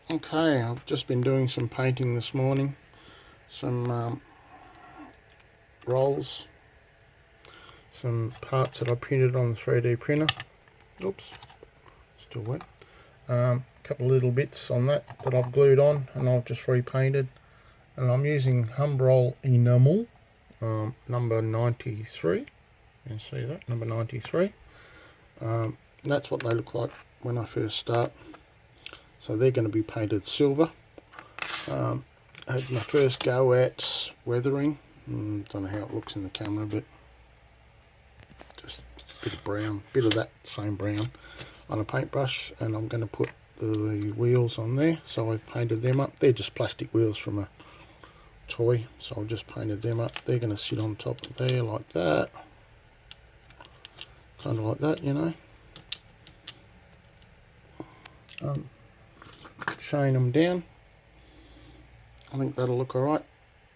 Okay, I've just been doing some painting this morning. Some rolls, some parts that I printed on the 3D printer. Oops, still wet. A couple of little bits on that I've glued on and I've just repainted. And I'm using Humbrol enamel, number 93. You can see that, number 93. That's what they look like when I first start. So they're going to be painted silver. I had my first go at weathering. Don't know how it looks in the camera, but just a bit of brown, bit of that same brown on a paintbrush, and I'm going to put the wheels on there. So I've painted them up. They're just plastic wheels from a toy, so I've just painted them up. They're going to sit on top of there like that, kind of like that, you know. Chain them down. I think that'll look alright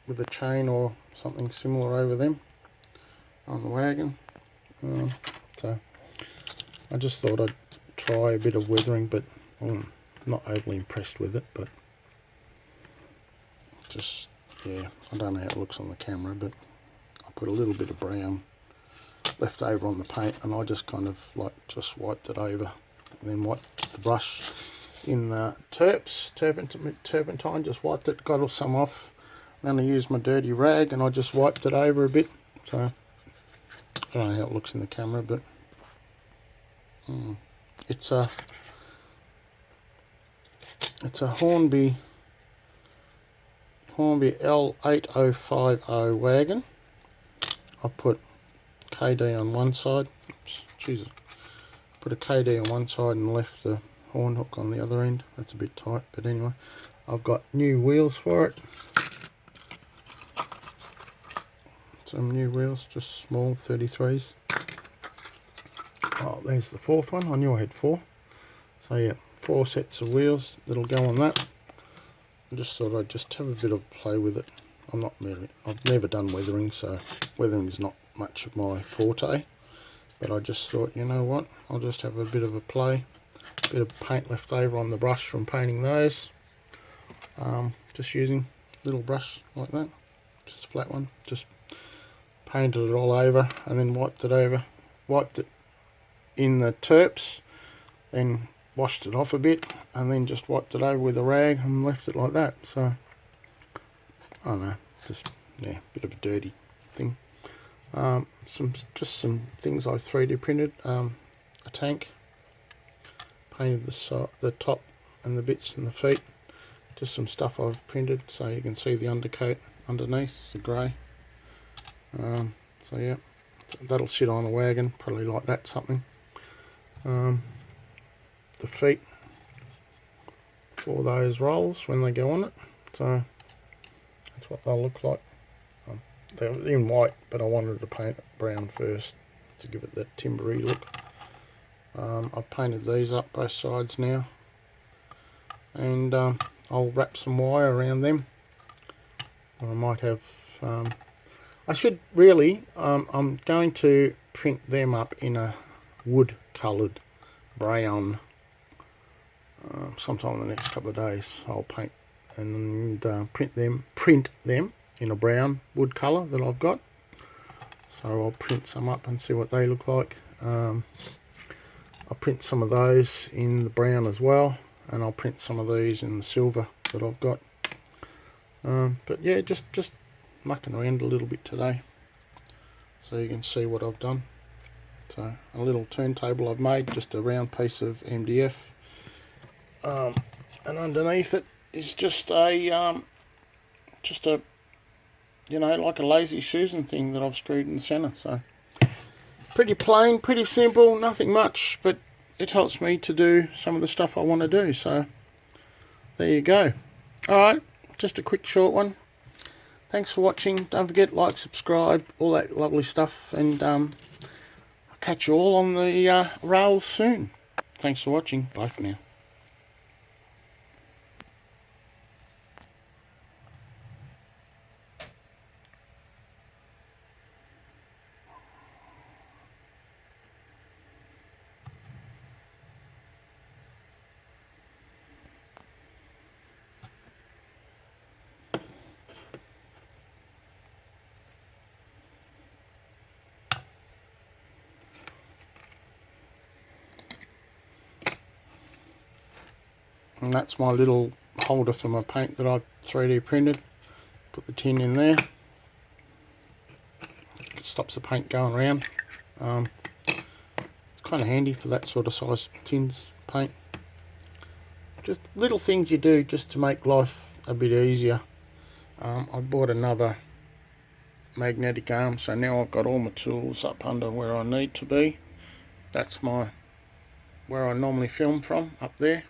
with a chain or something similar over them on the wagon. So I just thought I'd try a bit of weathering, but I'm not overly impressed with it. But just, yeah, I don't know how it looks on the camera, but I put a little bit of brown left over on the paint, and I just kind of like just wiped it over, and then wiped the brush in the turpentine, just wiped it, got some off. Then I used my dirty rag and I just wiped it over a bit. So I don't know how it looks in the camera, but it's a Hornby L8050 wagon. I've put KD on one side. Oops, Jesus. Put a KD on one side and left the horn hook on the other end. That's a bit tight, but anyway, I've got new wheels for it. Some new wheels, just small 33s. Oh, there's the fourth one. I knew I had four. So yeah, 4 sets of wheels that'll go on that. I just thought I'd just have a bit of play with it. I've never done weathering, so weathering is not much of my forte. But I just thought, you know what, I'll just have a bit of a play. Bit of paint left over on the brush from painting those. Just using a little brush like that, just a flat one. Just painted it all over and then wiped it in the terps, then washed it off a bit and then just wiped it over with a rag and left it like that. So I don't know, just, yeah, bit of a dirty thing. Just some things I've 3D printed. A tank, painted the top and the bits and the feet. Just some stuff I've printed, so you can see the undercoat underneath, the grey. So yeah, that'll sit on a wagon, probably like that, something. The feet for those rolls when they go on it, so that's what they'll look like. They're in white, but I wanted to paint it brown first to give it that timbery look. I've painted these up both sides now, and I'll wrap some wire around them. I might have I should really, I'm going to print them up in a wood coloured brown sometime in the next couple of days. I'll paint and print them in a brown wood colour that I've got. So I'll print some up and see what they look like. I'll print some of those in the brown as well, and I'll print some of these in the silver that I've got. But yeah, just mucking around a little bit today, so you can see what I've done. So a little turntable I've made, just a round piece of MDF, and underneath it is just a you know, like a lazy Susan thing that I've screwed in the centre. So pretty plain, pretty simple, nothing much, but it helps me to do some of the stuff I want to do. So there you go. Alright, just a quick short one. Thanks for watching. Don't forget, like, subscribe, all that lovely stuff, and I'll catch you all on the rails soon. Thanks for watching. Bye for now. And that's my little holder for my paint that I 3D printed. Put the tin in there. It stops the paint going around. It's kind of handy for that sort of size tins paint. Just little things you do just to make life a bit easier. I bought another magnetic arm, so now I've got all my tools up under where I need to be. That's where I normally film from, up there.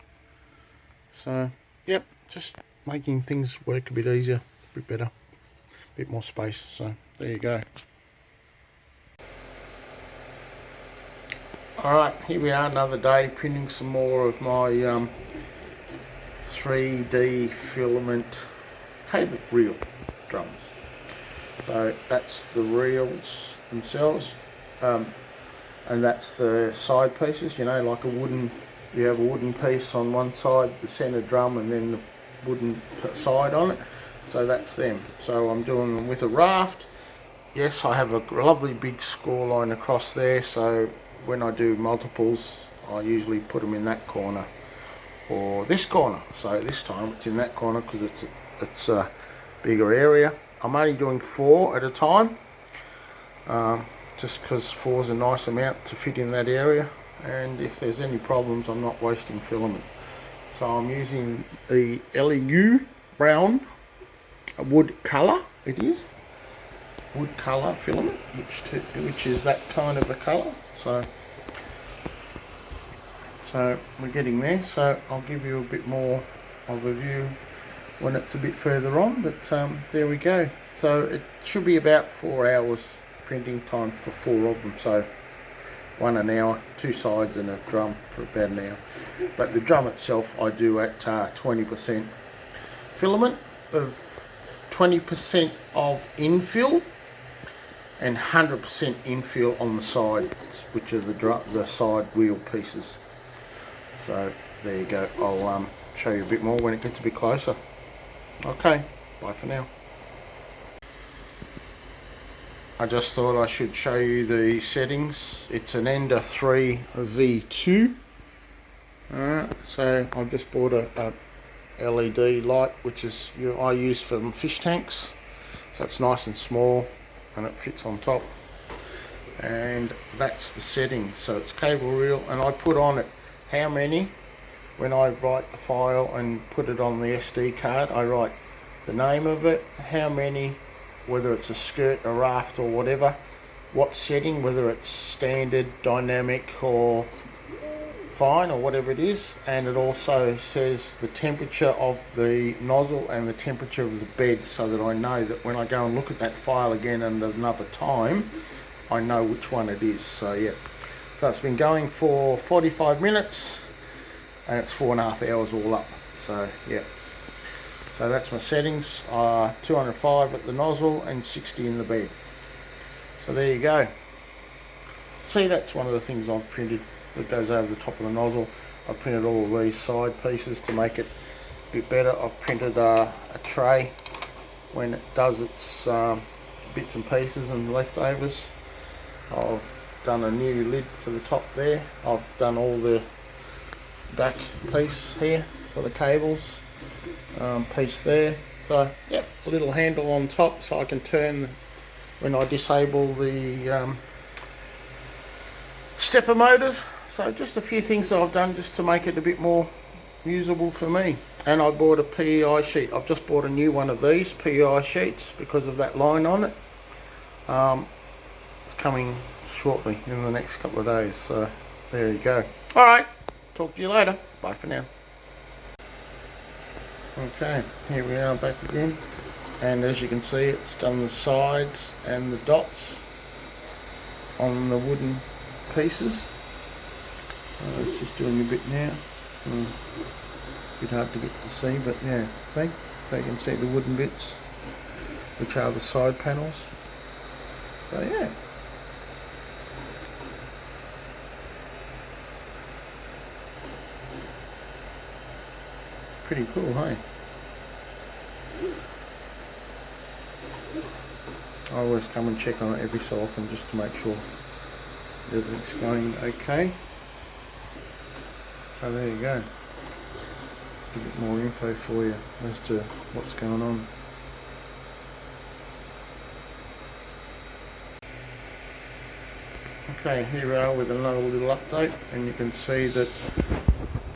So yep, just making things work a bit easier, a bit better, a bit more space. So there you go. Alright, here we are, another day printing some more of my 3D filament cable reel drums. So that's the reels themselves, and that's the side pieces, you know, like you have a wooden piece on one side, the centre drum, and then the wooden side on it. So that's them. So I'm doing them with a raft. Yes, I have a lovely big score line across there, so when I do multiples I usually put them in that corner or this corner. So this time it's in that corner because it's a bigger area. I'm only doing 4 at a time, just because 4 is a nice amount to fit in that area, and if there's any problems I'm not wasting filament. So I'm using the LEU brown wood colour. It is wood colour filament, which is that kind of a colour. So we're getting there. So I'll give you a bit more of a view when it's a bit further on, but there we go. So it should be about 4 hours printing time for 4 of them. So 1 an hour, 2 sides and a drum for about an hour. But the drum itself I do at 20% filament, of 20% of infill, and 100% infill on the side, which are the side wheel pieces. So there you go. I'll show you a bit more when it gets a bit closer. Okay, bye for now. I just thought I should show you the settings. It's an Ender 3 V2. So I've just bought a LED light, which is I use for fish tanks. So it's nice and small and it fits on top. And that's the setting. So it's cable reel, and I put on it how many. When I write the file and put it on the SD card, I write the name of it, how many, whether it's a skirt, a raft or whatever, what setting, whether it's standard, dynamic or fine or whatever it is, and it also says the temperature of the nozzle and the temperature of the bed, so that I know that when I go and look at that file again at another time, I know which one it is. So yeah, so it's been going for 45 minutes and it's 4.5 hours all up. So yeah, so that's my settings. 205 at the nozzle and 60 in the bed. So there you go. See, that's one of the things I've printed that goes over the top of the nozzle. I've printed all of these side pieces to make it a bit better. I've printed a tray when it does its bits and pieces and leftovers. I've done a new lid for the top there. I've done all the back piece here for the cables, piece there. So yep, a little handle on top so I can turn when I disable the stepper motors. So just a few things that I've done just to make it a bit more usable for me. And I bought a PEI sheet. I've just bought a new one of these PEI sheets because of that line on it. It's coming shortly in the next couple of days. So there you go. Alright, talk to you later. Bye for now. Okay, here we are back again. And as you can see, it's done the sides and the dots on the wooden pieces. It's just doing a bit now. A bit hard to get to see, but yeah, see? So you can see the wooden bits, which are the side panels. So yeah. Pretty cool, hey? I always come and check on it every so often just to make sure everything's going okay. So there you go. a bit more info for you as to what's going on. Okay, here we are with another little update, and you can see that the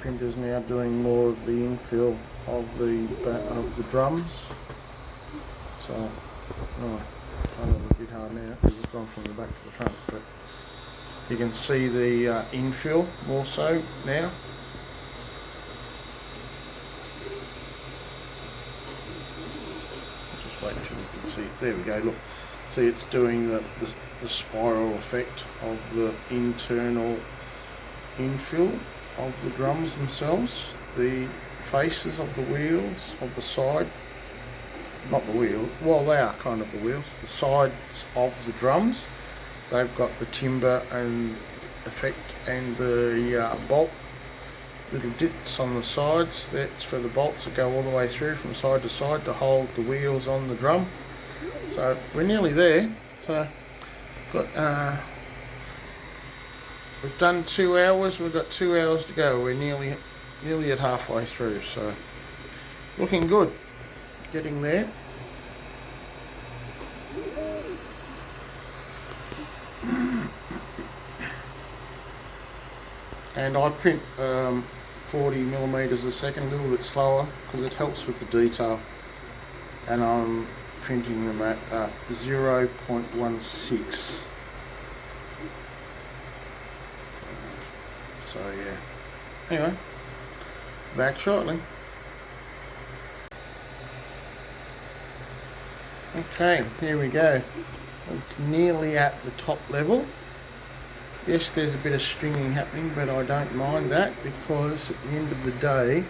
printer's now doing more of the infill of the drums. So, I find it a bit hard now because it's gone from the back to the front, but you can see the infill more so now. Just wait until you can see it. There we go, look. See, it's doing the spiral effect of the internal infill of the drums themselves. The faces of the wheels, of the side, not the wheel, well they are kind of the wheels, the sides of the drums, they've got the timber and effect and the bolt little dits on the sides. That's for the bolts that go all the way through from side to side to hold the wheels on the drum. So we're nearly there. So got we've done 2 hours, we've got 2 hours to go. We're nearly at halfway through, so looking good, getting there. And I print 40mm a second, a little bit slower because it helps with the detail, and I'm printing them at 0.16. So yeah, anyway, back shortly. Okay, here we go. It's nearly at the top level. Yes, there's a bit of stringing happening, but I don't mind that because at the end of the day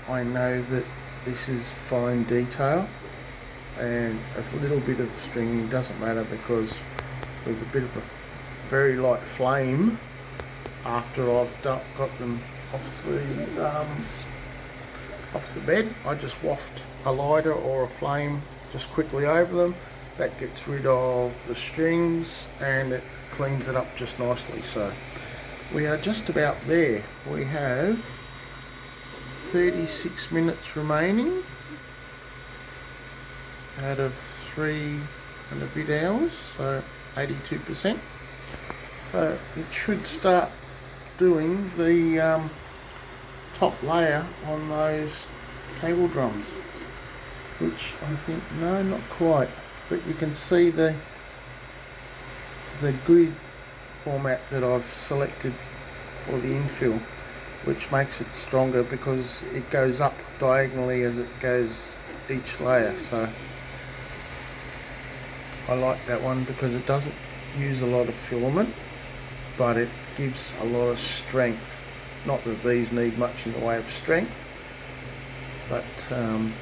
I know that this is fine detail, and a little bit of stringing doesn't matter because with a bit of a very light flame after I've got them off the bed, I just waft a lighter or a flame just quickly over them. That gets rid of the strings and it cleans it up just nicely. So we are just about there. We have 36 minutes remaining out of 3 and a bit hours, so 82%. So it should start doing the top layer on those cable drums, which I think, no, not quite, but you can see the grid format that I've selected for the infill, which makes it stronger because it goes up diagonally as it goes each layer. So I like that one because it doesn't use a lot of filament, but it gives a lot of strength. Not that these need much in the way of strength, but it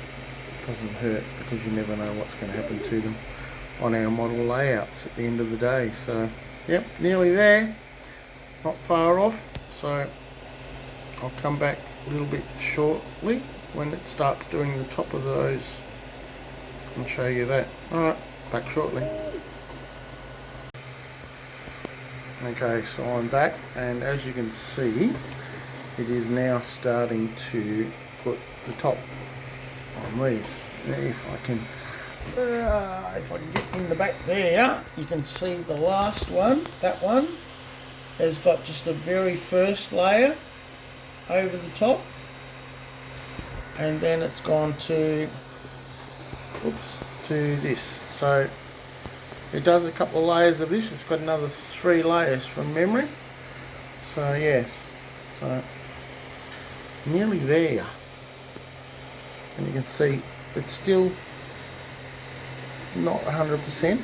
doesn't hurt because you never know what's going to happen to them on our model layouts at the end of the day. So yep, nearly there, not far off. So I'll come back a little bit shortly when it starts doing the top of those and show you that. Alright, back shortly. Okay, so I'm back, and as you can see, it is now starting to put the top on these. If I can get in the back there, you can see the last one. That one has got just a very first layer over the top, and then it's gone to this. So it does a couple of layers of this. It's got another 3 layers from memory. So yeah, so nearly there, and you can see it's still not 100%.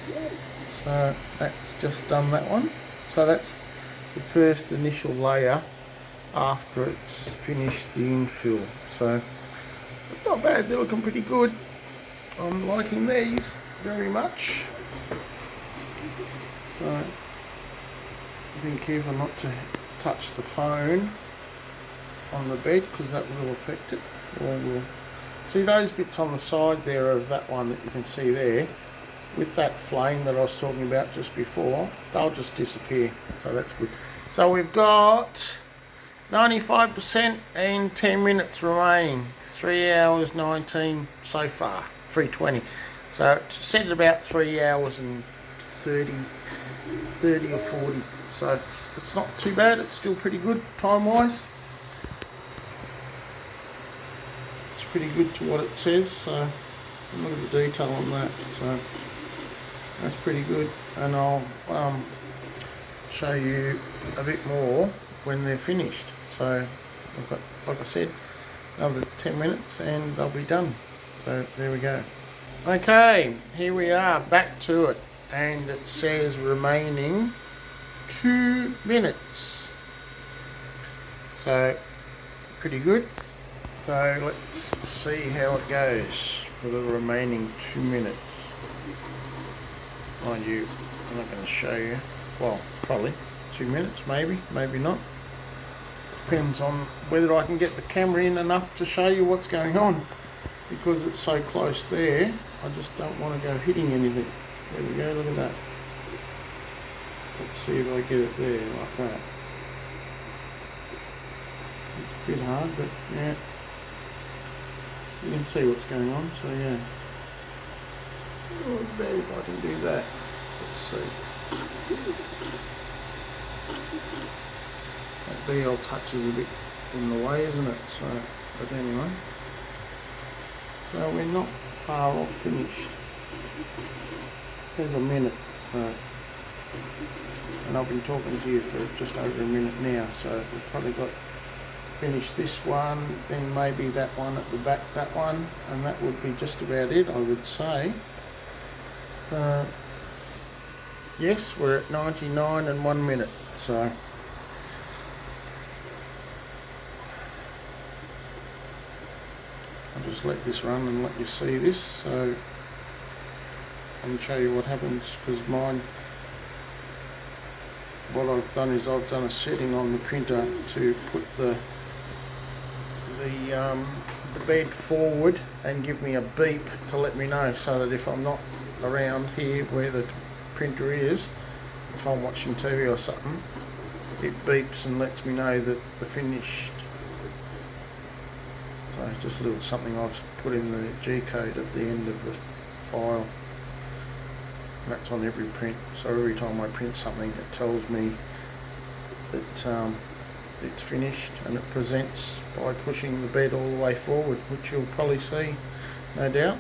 So that's just done that one. So that's the first initial layer after it's finished the infill. So not bad, they're looking pretty good. I'm liking these very much. So being careful not to touch the phone on the bed because that will affect it. Or will see those bits on the side there of that one that you can see there with that flame that I was talking about just before, they'll just disappear. So that's good. So we've got 95% and 10 minutes remaining. 3 hours 19 so far, 3:20. So it's set at about 3 hours and 30 or 40. So it's not too bad, it's still pretty good time wise. It's pretty good to what it says, so look at the detail on that. So that's pretty good, and I'll show you a bit more when they're finished. So I've got, like I said, another 10 minutes and they'll be done. So there we go. Okay, here we are, back to it, and it says remaining 2 minutes. So pretty good. So let's see how it goes for the remaining 2 minutes. Mind you, I'm not going to show you. Well, probably 2 minutes, maybe not. Depends on whether I can get the camera in enough to show you what's going on, because it's so close there. I just don't want to go hitting anything. There we go, look at that. Let's see if I get it there like that. It's a bit hard, but yeah, you can see what's going on. So yeah, not bad if I can do that. Let's see. That BL touch is a bit in the way, isn't it? So, but anyway, so we're not far off finished. It says a minute, so, and I've been talking to you for just over a minute now, so we've probably got finish this one, then maybe that one at the back, that one, and that would be just about it, I would say. So yes, we're at 99 and 1 minute, so I'll just let this run and let you see this, so and show you what happens, because mine, what I've done is I've done a setting on the printer to put the bed forward and give me a beep to let me know, so that if I'm not around here where the printer is, if I'm watching TV or something, it beeps and lets me know that they're finished. So it's just a little something I've put in the G code at the end of the file. And that's on every print, so every time I print something it tells me that it's finished, and it presents by pushing the bed all the way forward, which you'll probably see, no doubt.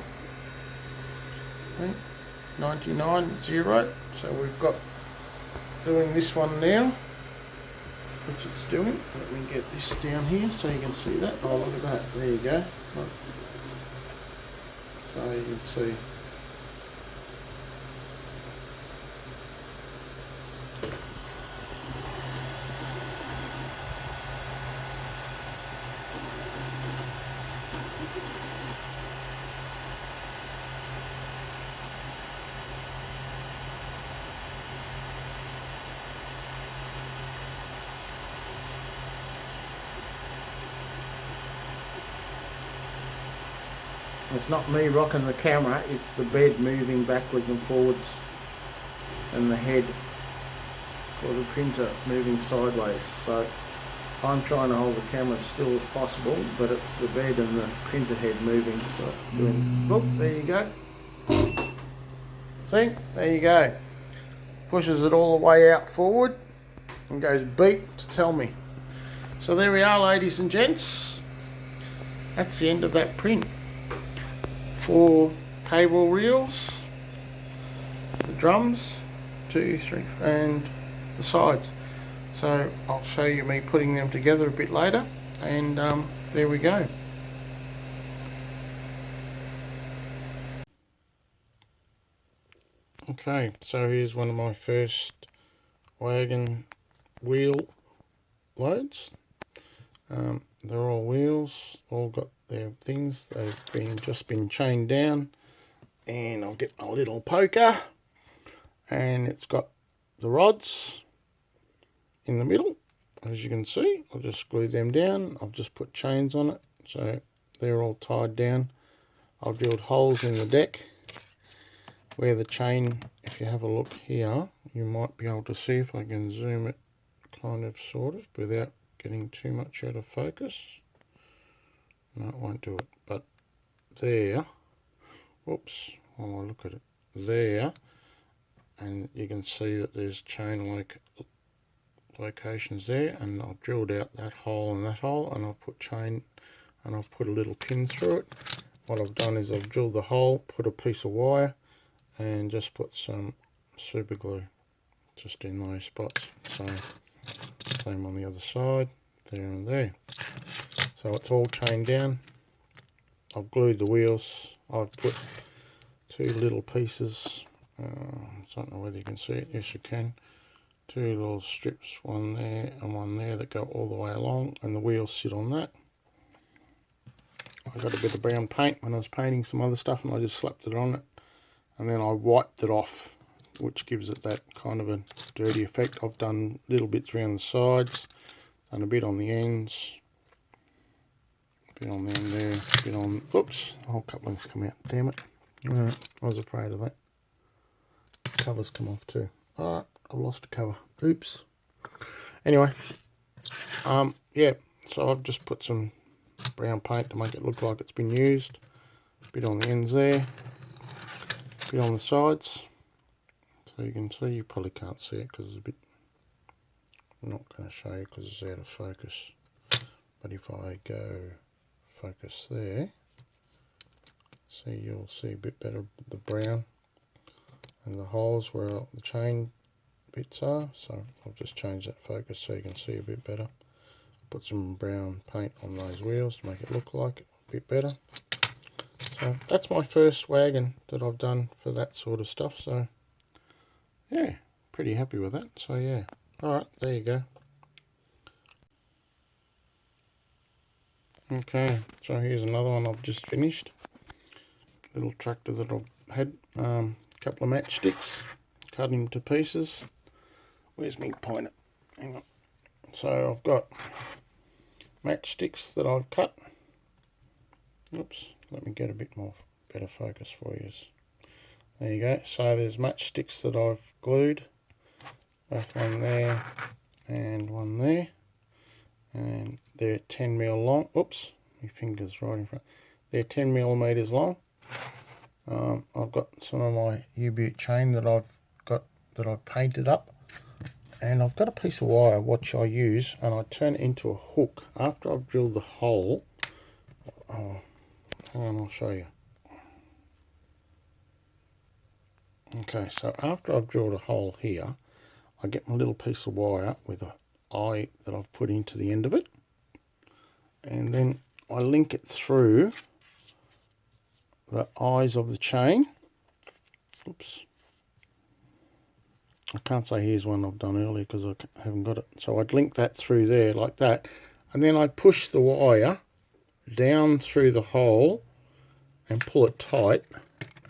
Okay. 99.0, so we've got doing this one now, which it's doing. Let me get this down here so you can see that. Oh, look at that, there you go. Look. So you can see. It's not me rocking the camera, it's the bed moving backwards and forwards, and the head for the printer moving sideways. So I'm trying to hold the camera as still as possible, but it's the bed and the printer head moving. So doing, oh, there you go. See, there you go. Pushes it all the way out forward and goes beep to tell me. So there we are, ladies and gents. That's the end of that print. 4 cable reels, the drums, 2, 3, and the sides. So I'll show you me putting them together a bit later, and there we go. Okay, so here's one of my first wagon wheel loads. They're all wheels, all got their things. They've just been chained down, and I'll get my little poker, and it's got the rods in the middle, as you can see. I'll just glue them down. I've just put chains on it, so they're all tied down. I'll drill holes in the deck where the chain, if you have a look here, you might be able to see if I can zoom it kind of sort of without getting too much out of focus. No, it won't do it. But there, whoops, while I look at it, there, and you can see that there's chain locations there, and I've drilled out that hole and that hole, and I've put chain, and I've put a little pin through it. What I've done is I've drilled the hole, put a piece of wire, and just put some super glue just in those spots. So same on the other side, there and there. So it's all chained down. I've glued the wheels. I've put two little pieces, I don't know whether you can see it, yes you can, two little strips, one there and one there, that go all the way along, and the wheels sit on that. I got a bit of brown paint when I was painting some other stuff, and I just slapped it on it, and then I wiped it off, which gives it that kind of a dirty effect. I've done little bits around the sides, done a bit on the ends, a bit on the end there, a bit on, oops, the whole coupling's come out, damn it. I was afraid of that. Cover's come off too. Alright, I've lost a cover, oops. Anyway, yeah, so I've just put some brown paint to make it look like it's been used. A bit on the ends there, a bit on the sides. So you can see, you probably can't see it because it's a bit, I'm not going to show you because it's out of focus. But if I go focus there, see, you'll see a bit better the brown and the holes where the chain bits are. So I'll just change that focus so you can see a bit better. Put some brown paint on those wheels to make it look like a bit better. So that's my first wagon that I've done for that sort of stuff. So yeah, pretty happy with that. So yeah, alright, there you go. Okay, so here's another one I've just finished. Little tractor that I've had, couple of matchsticks, cut him to pieces. Where's my pointer? Hang on. So I've got matchsticks that I've cut. Oops, let me get a bit more better focus for you. There you go. So there's matchsticks that I've glued, both one there and one there, and they're 10mm long. Oops, my finger's right in front. They're 10mm long. I've got some of my U-boot chain that I've painted up, and I've got a piece of wire which I use, and I turn it into a hook after I've drilled the hole. Oh, hang on, I'll show you. Okay, so after I've drilled a hole here, I get my little piece of wire with an eye that I've put into the end of it, and then I link it through the eyes of the chain. Oops. I can't say here's one I've done earlier because I haven't got it. So I'd link that through there like that, and then I push the wire down through the hole and pull it tight,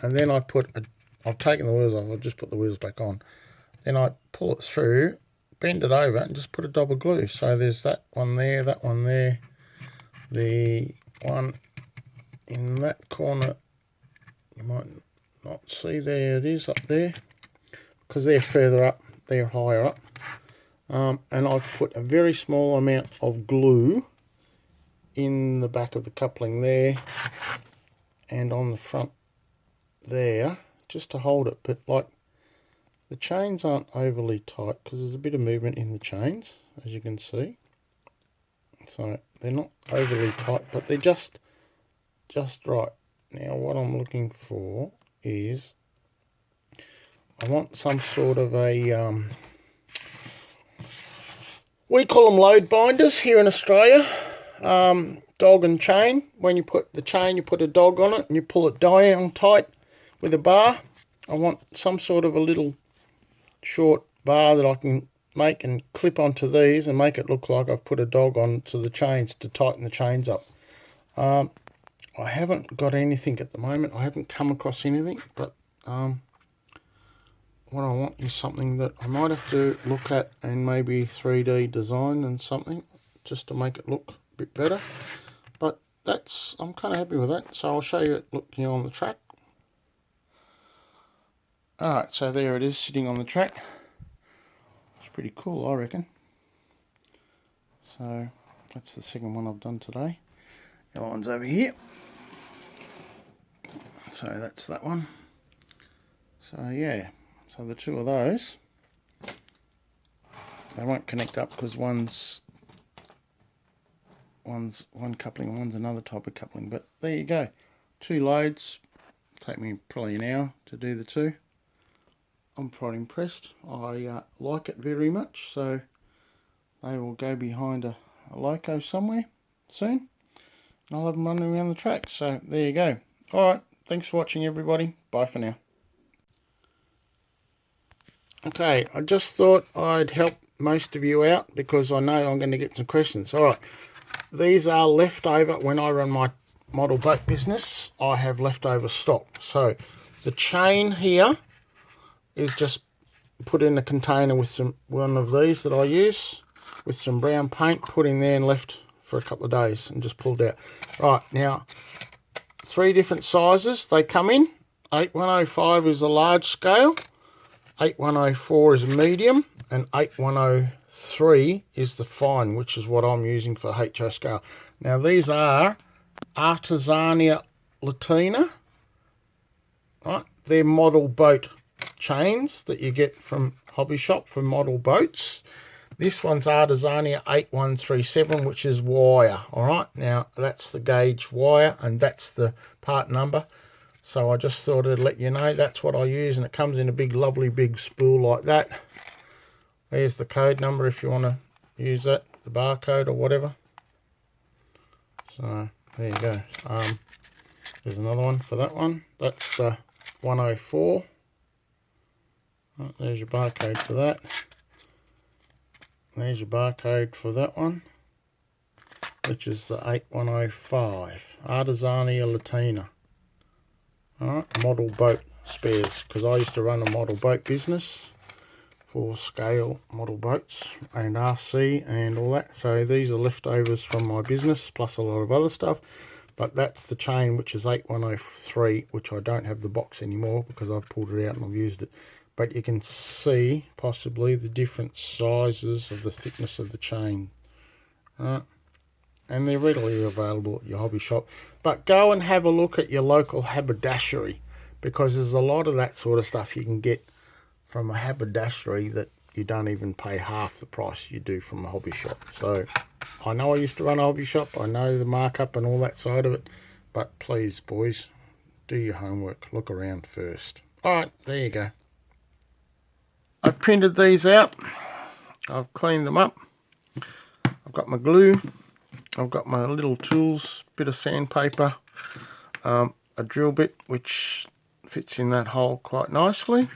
and then I've taken the wheels off, I've just put the wheels back on. Then I pull it through, bend it over, and just put a double glue. So there's that one there, the one in that corner, you might not see, there it is up there, because they're further up, they're higher up. And I've put a very small amount of glue in the back of the coupling there and on the front there, just to hold it. But like, the chains aren't overly tight because there's a bit of movement in the chains, as you can see. So they're not overly tight, but they're just right. Now what I'm looking for is, I want some sort of a, we call them load binders here in Australia, dog and chain. When you put the chain, you put a dog on it and you pull it down tight with a bar. I want some sort of a little short bar that I can make and clip onto these and make it look like I've put a dog onto the chains to tighten the chains up. I haven't got anything at the moment. I haven't come across anything, but what I want is something that I might have to look at and maybe 3D design and something just to make it look a bit better. But I'm kind of happy with that. So I'll show you it looking on the track. Alright, so there it is sitting on the track. It's pretty cool, I reckon. So that's the second one I've done today. The other one's over here. So that's that one. So yeah, so the two of those, they won't connect up because one's one coupling and one's another type of coupling. But there you go, 2 loads. Take me probably an hour to do the 2. I'm quite impressed. I like it very much. So they will go behind a loco somewhere soon. And I'll have them running around the track. So there you go. Alright, thanks for watching everybody. Bye for now. Okay, I just thought I'd help most of you out because I know I'm going to get some questions. Alright, these are leftover. When I run my model boat business, I have leftover stock. So the chain here is just put in a container with one of these that I use with some brown paint, put in there and left for a couple of days and just pulled out. Right, now 3 different sizes they come in. 8105 is a large scale, 8104 is medium, and 8103 is the fine, which is what I'm using for HO scale. Now these are Artesania Latina, right? They're model boat chains that you get from Hobby Shop for model boats. This one's Artesania 8137, which is wire. All right, now that's the gauge wire and that's the part number. So I just thought I'd let you know that's what I use, and it comes in a big, lovely big spool like that. There's the code number if you want to use that, the barcode or whatever. So there you go. There's another one for that one. That's the 104. Right, there's your barcode for that. There's your barcode for that one, which is the 8105 Artesania Latina. Alright, model boat spares, because I used to run a model boat business for scale model boats and RC and all that. So these are leftovers from my business plus a lot of other stuff. But that's the chain, which is 8103, which I don't have the box anymore because I've pulled it out and I've used it. But you can see possibly the different sizes of the thickness of the chain. Right? And they're readily available at your hobby shop. But go and have a look at your local haberdashery, because there's a lot of that sort of stuff you can get from a haberdashery that you don't even pay half the price you do from a hobby shop. So I know I used to run a hobby shop. I know the markup and all that side of it. But please, boys, do your homework. Look around first. All right, there you go. I printed these out. I've cleaned them up. I've got my glue. I've got my little tools, bit of sandpaper, a drill bit which fits in that hole quite nicely.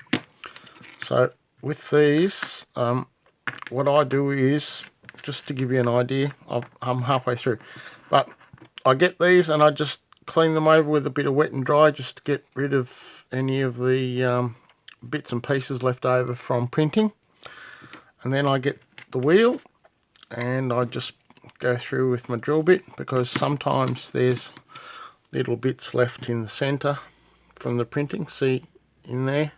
So with these, what I do is, just to give you an idea, I'm halfway through, but I get these and I just clean them over with a bit of wet and dry just to get rid of any of the bits and pieces left over from printing. And then I get the wheel and I just go through with my drill bit, because sometimes there's little bits left in the center from the printing. See in there,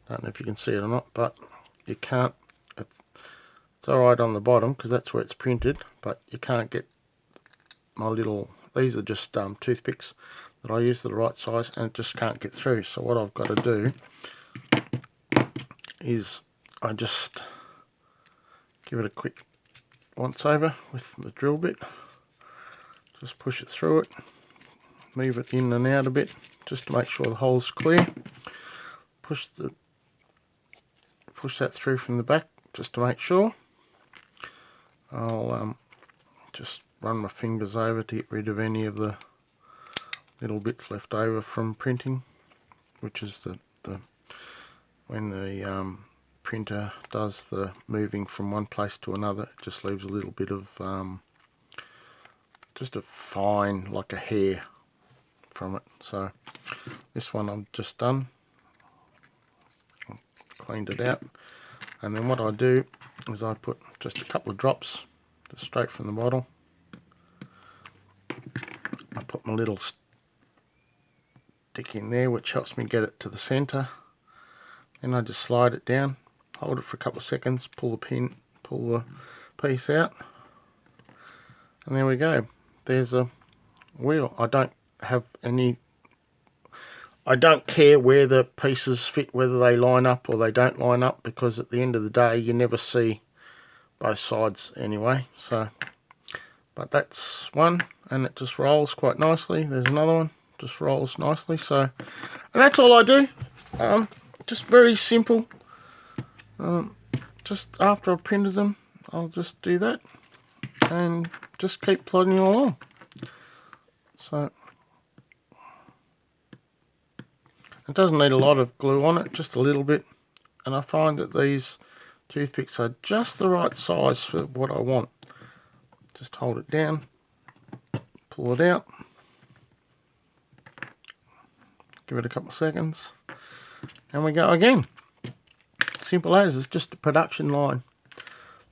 don't know if you can see it or not, but you can't, it's all right on the bottom because that's where it's printed, but you can't get my little, these are just toothpicks that I use, the right size, and it just can't get through. So what I've got to do is I just give it a quick once over with the drill bit, just push it through it, move it in and out a bit just to make sure the hole's clear, push that through from the back just to make sure. I'll just run my fingers over to get rid of any of the little bits left over from printing, which is the when the printer does the moving from one place to another, it just leaves a little bit of just a fine, like a hair from it. So this one I've just done, cleaned it out, and then what I do is I put just a couple of drops just straight from the bottle. I put my little stick in there which helps me get it to the center, then I just slide it down, hold it for a couple of seconds, pull the piece out, And there we go. There's a wheel. I don't care where the pieces fit, whether they line up or they don't line up, because at the end of the day you never see both sides anyway. So, but that's one, and it just rolls quite nicely. There's another one, just rolls nicely. So, and that's all I do. Just very simple. Just after I've printed them, I'll just do that and just keep plodding along. So it doesn't need a lot of glue on it, just a little bit. And I find that these toothpicks are just the right size for what I want. Just hold it down, pull it out, give it a couple of seconds, and we go again. Simple as, it's just a production line.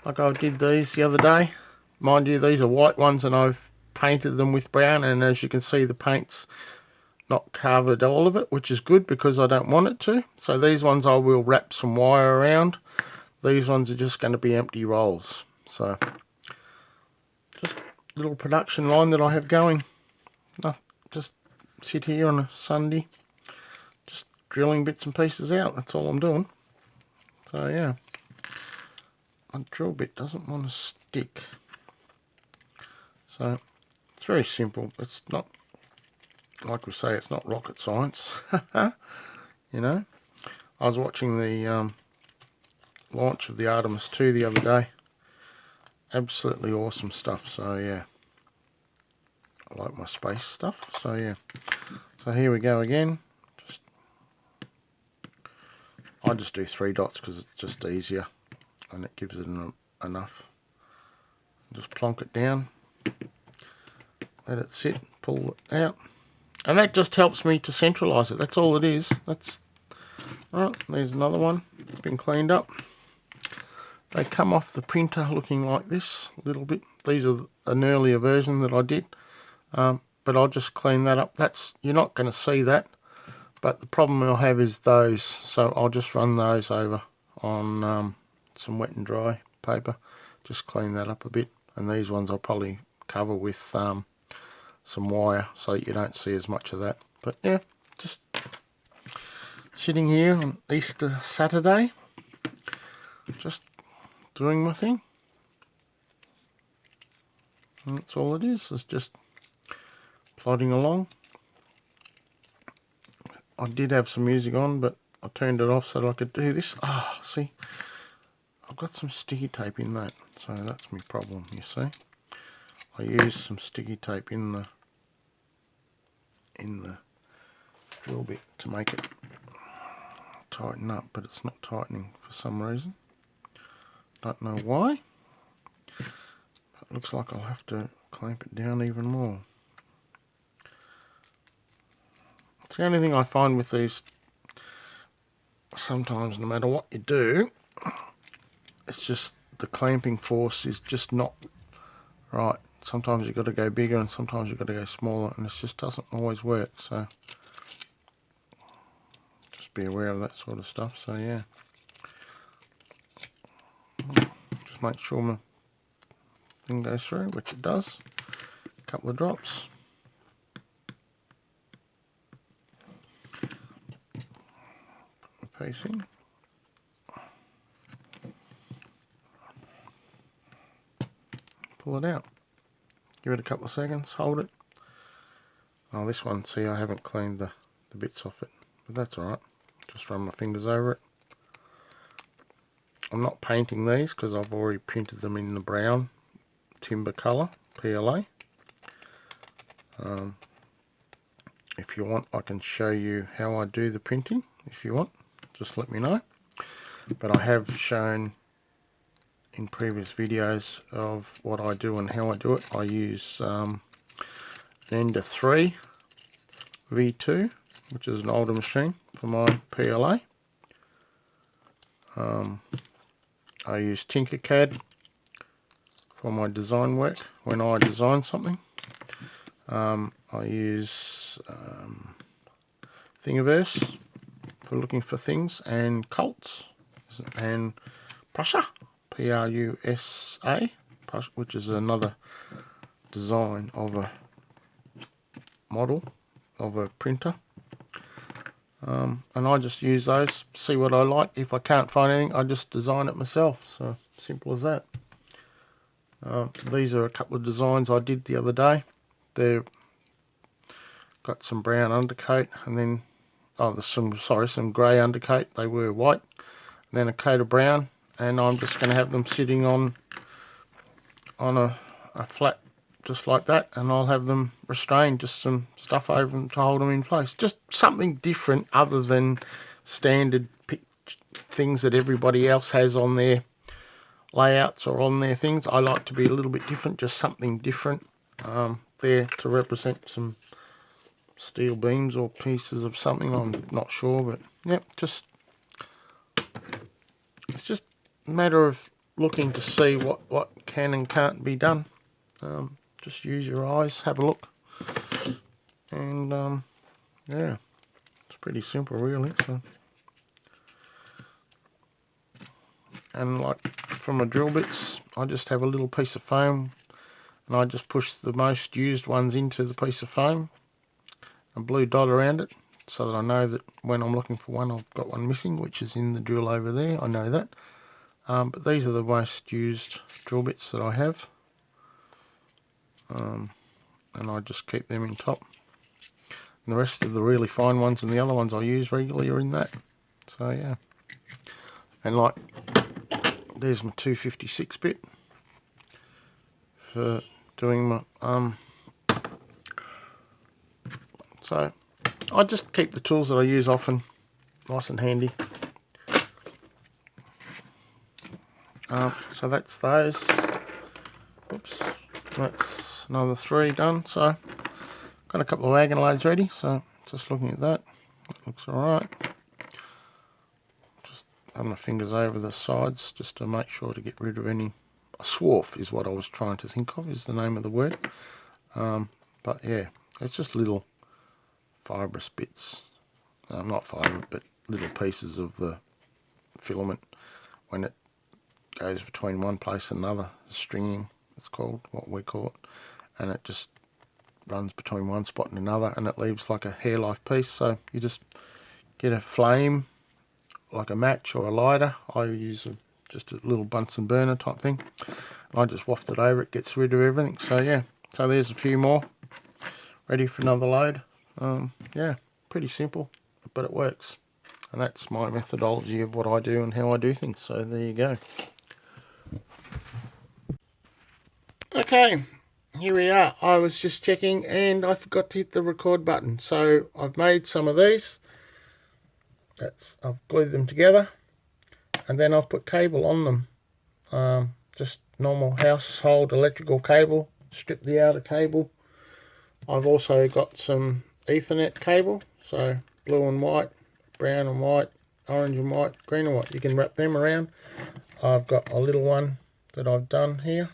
Like I did these the other day. Mind you, these are white ones and I've painted them with brown, and as you can see the paint's not covered all of it, which is good because I don't want it to. So these ones I will wrap some wire around. These ones are just going to be empty rolls. So just a little production line that I have going. Just sit here on a Sunday, just drilling bits and pieces out. That's all I'm doing. So yeah, my drill bit doesn't want to stick. So it's very simple. It's not, like we say, it's not rocket science. You know, I was watching the launch of the Artemis 2 the other day. Absolutely awesome stuff. So yeah, I like my space stuff. So yeah, so here we go again. I just do 3 dots because it's just easier and it gives it enough. Just plonk it down, let it sit, pull it out, and that just helps me to centralize it. That's all it is. That's right. There's another one. It's been cleaned up. They come off the printer looking like this a little bit. These are an earlier version that I did, but I'll just clean that up. You're not going to see that, but the problem I'll have is those, so I'll just run those over on some wet and dry paper, just clean that up a bit. And these ones I'll probably cover with some wire so that you don't see as much of that. But yeah, just sitting here on Easter Saturday, just doing my thing. And that's all it is. It's just plodding along. I did have some music on, but I turned it off so that I could do this. Ah, see, I've got some sticky tape in that, so that's my problem, you see. I used some sticky tape in the drill bit to make it tighten up, but it's not tightening for some reason. Don't know why. It looks like I'll have to clamp it down even more. It's the only thing I find with these, sometimes no matter what you do, it's just the clamping force is just not right. Sometimes you've got to go bigger and sometimes you've got to go smaller, and it just doesn't always work. So just be aware of that sort of stuff. So yeah, just make sure my thing goes through, which it does. A couple of drops. Put the piece in. Pull it out. Give it a couple of seconds, hold it. Oh, this one, see, I haven't cleaned the bits off it, but that's alright. Just run my fingers over it. I'm not painting these because I've already printed them in the brown timber colour, PLA. If you want, I can show you how I do the printing. If you want, just let me know. But I have shown in previous videos of what I do and how I do it. I use an Ender 3 V2, which is an older machine for my PLA. I use Tinkercad for my design work when I design something. I use Thingiverse for looking for things, and Cults, and Prusa, Prusa, which is another design of a model of a printer, and I just use those, see what I like. If I can't find anything, I just design it myself. So simple as that. These are a couple of designs I did the other day. They've got some brown undercoat, and then there's some grey undercoat. They were white, and then a coat of brown, and I'm just going to have them sitting on a flat just like that, and I'll have them restrained, just some stuff over them to hold them in place. Just something different other than standard things that everybody else has on their layouts or on their things. I like to be a little bit different, just something different there to represent some steel beams or pieces of something. I'm not sure, but yep, it's just a matter of looking to see what can and can't be done. Just use your eyes, have a look, and yeah, it's pretty simple really. So, and like from my drill bits, I just have a little piece of foam, and I just push the most used ones into the piece of foam, a blue dot around it, so that I know that when I'm looking for one, I've got one missing, which is in the drill over there. I know that. But these are the most used drill bits that I have. And I just keep them in top. And the rest of the really fine ones and the other ones I use regularly are in that. So yeah. And like, there's my 256 bit for doing my so I just keep the tools that I use often nice and handy. So that's those. Oops, that's another 3 done. So got a couple of wagon loads ready. So just looking at that, it looks alright. Just run my fingers over the sides just to make sure to get rid of any. A swarf is what I was trying to think of, is the name of the word. But yeah, it's just little fibrous bits. Not fibre, but little pieces of the filament when it goes between one place and another. Stringing, it's called, what we call it, and it just runs between one spot and another, and it leaves like a hair life piece. So you just get a flame, like a match or a lighter. I use just a little Bunsen burner type thing. I just waft it over, it gets rid of everything. So yeah, so there's a few more ready for another load. Yeah, pretty simple, but it works. And that's my methodology of what I do and how I do things. So there you go. Okay, here we are. I was just checking and I forgot to hit the record button. So I've made some of these. I've glued them together, and then I've put cable on them. Just normal household electrical cable. Strip the outer cable. I've also got some Ethernet cable. So blue and white, brown and white, orange and white, green and white. You can wrap them around. I've got a little one that I've done here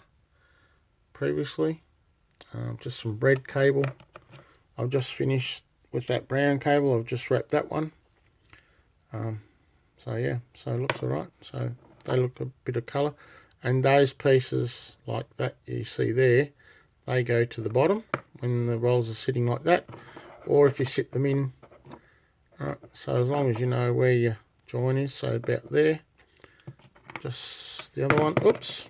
previously. Just some red cable. I've just finished with that brown cable. I've just wrapped that one. So yeah, so it looks alright. So they look a bit of colour. And those pieces like that you see there, they go to the bottom when the rolls are sitting like that. Or if you sit them in. So as long as you know where your join is, so about there. Just the other one, oops.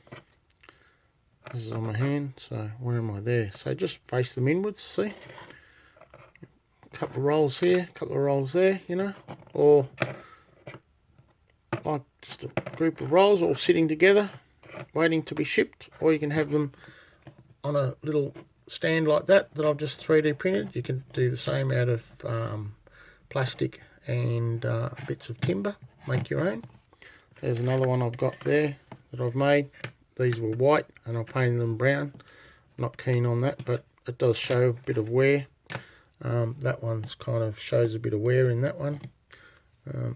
This is on my hand, so where am I there? So just face them inwards, see? A couple of rolls here, a couple of rolls there, you know, or like just a group of rolls all sitting together, waiting to be shipped, or you can have them on a little stand like that I've just 3D printed. You can do the same out of plastic and bits of timber, make your own. There's another one I've got there that I've made. These were white and I painted them brown. Not keen on that, but it does show a bit of wear. That one's kind of shows a bit of wear in that one.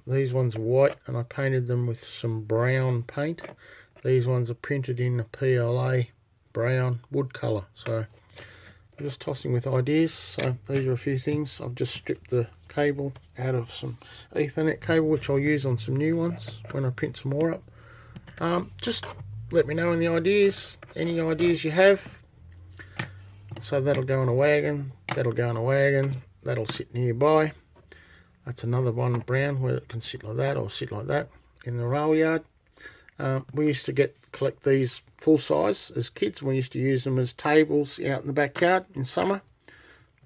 These ones are white and I painted them with some brown paint. These ones are printed in a PLA brown wood colour. So I'm just tossing with ideas. So these are a few things. I've just stripped the cable out of some Ethernet cable, which I'll use on some new ones when I print some more up. Just let me know in the ideas, any ideas you have. So that'll go in a wagon, that'll go in a wagon, that'll sit nearby. That's another one brown where it can sit like that or sit like that in the rail yard. We used to collect these full size as kids. We used to use them as tables out in the backyard in summer.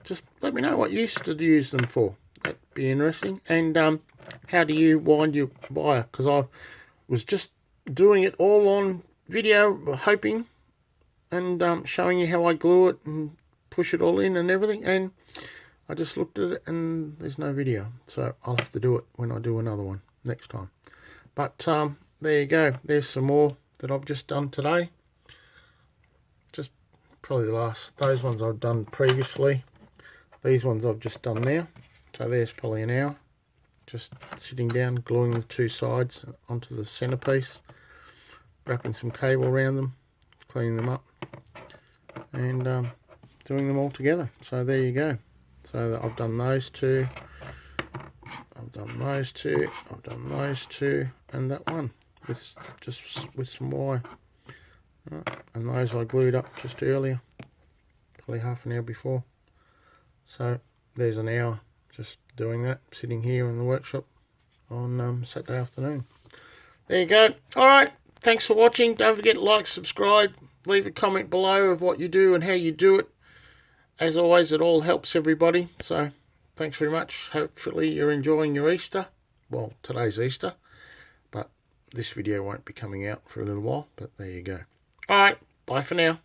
Just let me know what you used to use them for. That'd be interesting. And how do you wind your wire? Because I was just doing it all on video, hoping, and showing you how I glue it and push it all in and everything. And I just looked at it and there's no video. So I'll have to do it when I do another one next time. But there you go. There's some more that I've just done today. Just probably those ones I've done previously. These ones I've just done now. So there's probably an hour. Just sitting down, gluing the two sides onto the centerpiece, wrapping some cable around them, cleaning them up, and doing them all together. So there you go. So I've done those two, I've done those two, I've done those two, and that one with some wire. Right. And those I glued up just earlier, probably half an hour before. So there's an hour just doing that, sitting here in the workshop on Saturday afternoon. There you go. Alright, thanks for watching. Don't forget to like, subscribe, leave a comment below of what you do and how you do it. As always, it all helps everybody. So thanks very much. Hopefully you're enjoying your Easter. Well, today's Easter, but this video won't be coming out for a little while, but there you go. Alright, bye for now.